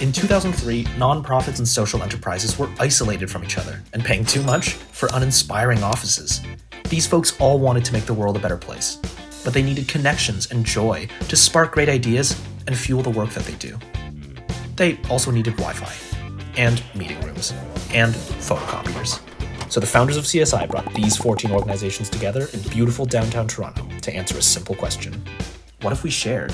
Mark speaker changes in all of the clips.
Speaker 1: In 2003, nonprofits and social enterprises were isolated from each other and paying too much for uninspiring offices. These folks all wanted to make the world a better place, but they needed connections and joy to spark great ideas and fuel the work that they do. They also needed Wi-Fi, and meeting rooms, and photocopiers. So the founders of CSI brought these 14 organizations together in beautiful downtown Toronto to answer a simple question. What if we shared?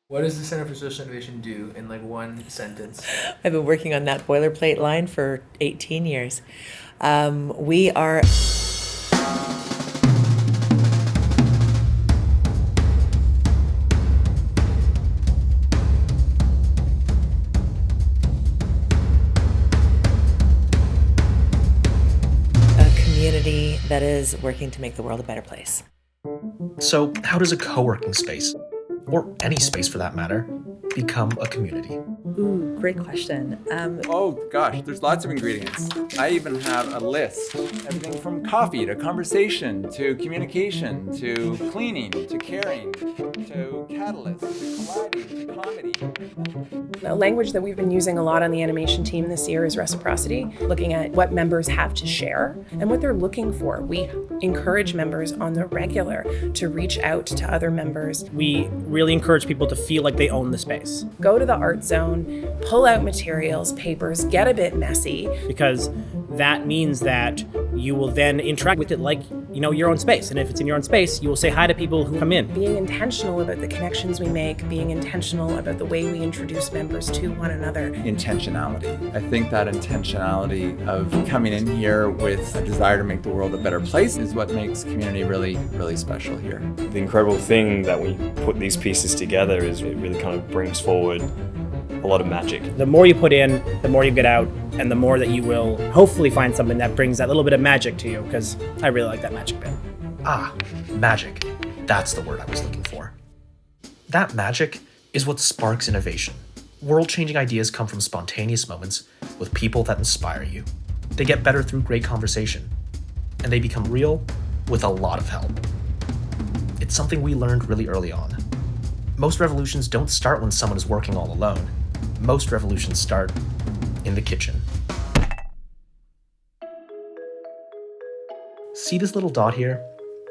Speaker 2: What does the Center for Social Innovation do in like one sentence?
Speaker 3: I've been working on that boilerplate line for 18 years. We are a community that is working to make the world a better place.
Speaker 1: So how does a co-working space, or any space for that matter, become a community?
Speaker 4: Ooh, great question.
Speaker 5: Oh gosh, there's lots of ingredients. I even have a list. Everything from coffee to conversation to communication to cleaning to caring to catalyst to colliding to comedy.
Speaker 6: A language that we've been using a lot on the animation team this year is reciprocity, looking at what members have to share and what they're looking for. We encourage members on the regular to reach out to other members.
Speaker 7: We really encourage people to feel like they own the space.
Speaker 6: Go to the art zone, pull out materials, papers, get a bit messy.
Speaker 7: Because that means that you will then interact with it like, your own space. And if it's in your own space, you will say hi to people who come in.
Speaker 6: Being intentional about the connections we make, being intentional about the way we introduce members to one another.
Speaker 5: Intentionality. I think that intentionality of coming in here with a desire to make the world a better place is what makes community really, really special here.
Speaker 8: The incredible thing that we put these pieces together is it really kind of brings forward a lot of magic.
Speaker 7: The more you put in, the more you get out, and the more that you will hopefully find something that brings that little bit of magic to you, because I really like that magic bit.
Speaker 1: Magic. That's the word I was looking for. That magic is what sparks innovation. World-changing ideas come from spontaneous moments with people that inspire you. They get better through great conversation, and they become real with a lot of help. It's something we learned really early on. Most revolutions don't start when someone is working all alone. Most revolutions start in the kitchen. See this little dot here?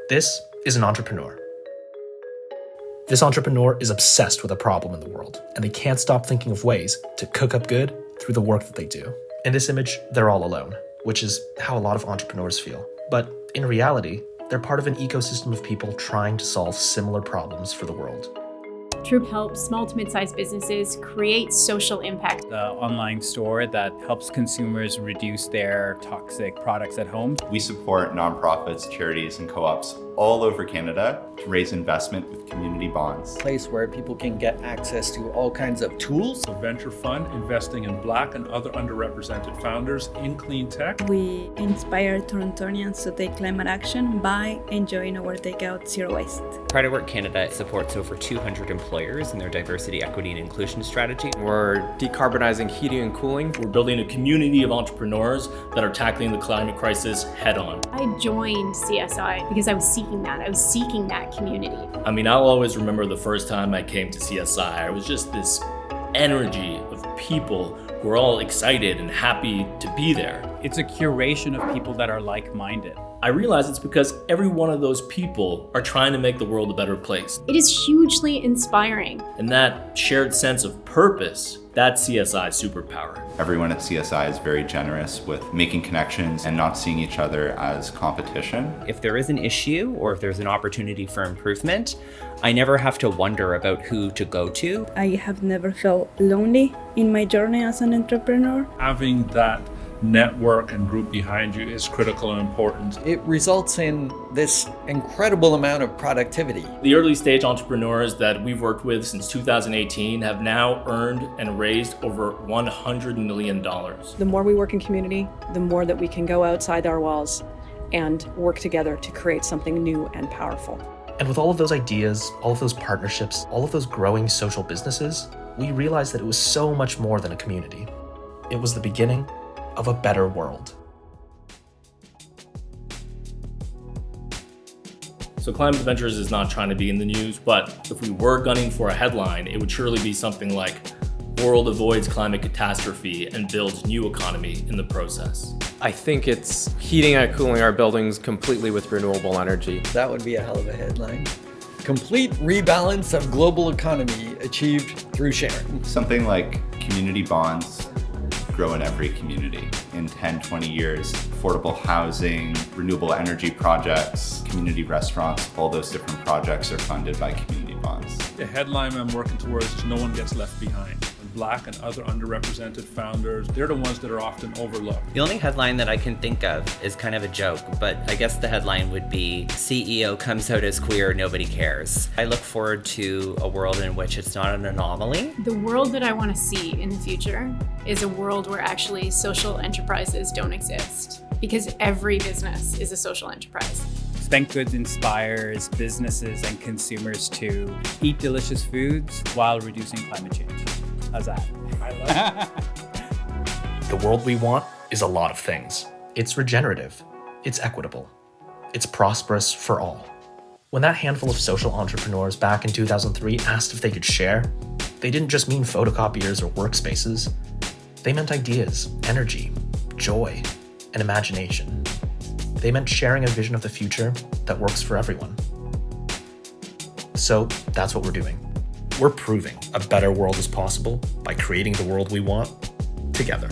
Speaker 1: This is an entrepreneur. This entrepreneur is obsessed with a problem in the world, and they can't stop thinking of ways to cook up good through the work that they do. In this image, they're all alone, which is how a lot of entrepreneurs feel. But in reality, they're part of an ecosystem of people trying to solve similar problems for the world.
Speaker 9: Troop helps small to mid-sized businesses create social impact.
Speaker 10: The online store that helps consumers reduce their toxic products at home.
Speaker 11: We support nonprofits, charities, and co-ops all over Canada to raise investment with community bonds.
Speaker 12: A place where people can get access to all kinds of tools.
Speaker 13: A venture fund investing in Black and other underrepresented founders in clean tech.
Speaker 14: We inspire Torontonians to take climate action by enjoying our takeout zero waste.
Speaker 15: Try to Work Canada supports over 200 employers in their diversity, equity, and inclusion strategy.
Speaker 16: We're decarbonizing heating and cooling.
Speaker 17: We're building a community of entrepreneurs that are tackling the climate crisis head on.
Speaker 9: I joined CSI because I was seeking that community.
Speaker 17: I mean, I'll always remember the first time I came to CSI. It was just this energy of people who are all excited and happy to be there.
Speaker 10: It's a curation of people that are like-minded.
Speaker 17: I realize it's because every one of those people are trying to make the world a better place.
Speaker 9: It is hugely inspiring.
Speaker 17: And that shared sense of purpose, that's CSI's superpower.
Speaker 11: Everyone at CSI is very generous with making connections and not seeing each other as competition.
Speaker 15: If there is an issue or if there's an opportunity for improvement, I never have to wonder about who to go to.
Speaker 14: I have never felt lonely in my journey as an entrepreneur.
Speaker 13: Having that network and group behind you is critical and important.
Speaker 12: It results in this incredible amount of productivity.
Speaker 17: The early stage entrepreneurs that we've worked with since 2018 have now earned and raised over $100 million.
Speaker 6: The more we work in community, the more that we can go outside our walls and work together to create something new and powerful.
Speaker 1: And with all of those ideas, all of those partnerships, all of those growing social businesses, we realized that it was so much more than a community. It was the beginning of a better world.
Speaker 17: So Climate Ventures is not trying to be in the news, but if we were gunning for a headline, it would surely be something like, "World avoids climate catastrophe and builds new economy in the process."
Speaker 16: I think it's heating and cooling our buildings completely with renewable energy.
Speaker 12: That would be a hell of a headline. Complete rebalance of global economy achieved through sharing.
Speaker 11: Something like community bonds grow in every community. In 10, 20 years, affordable housing, renewable energy projects, community restaurants, all those different projects are funded by community bonds.
Speaker 13: The headline I'm working towards is no one gets left behind. Black and other underrepresented founders, they're the ones that are often overlooked.
Speaker 15: The only headline that I can think of is kind of a joke, but I guess the headline would be, "CEO comes out as queer, nobody cares." I look forward to a world in which it's not an anomaly.
Speaker 9: The world that I want to see in the future is a world where actually social enterprises don't exist, because every business is a social enterprise.
Speaker 10: Spent Goods inspires businesses and consumers to eat delicious foods while reducing climate change. How's that?
Speaker 13: I love it.
Speaker 1: The world we want is a lot of things. It's regenerative. It's equitable. It's prosperous for all. When that handful of social entrepreneurs back in 2003 asked if they could share, they didn't just mean photocopiers or workspaces. They meant ideas, energy, joy, and imagination. They meant sharing a vision of the future that works for everyone. So that's what we're doing. We're proving a better world is possible by creating the world we want together.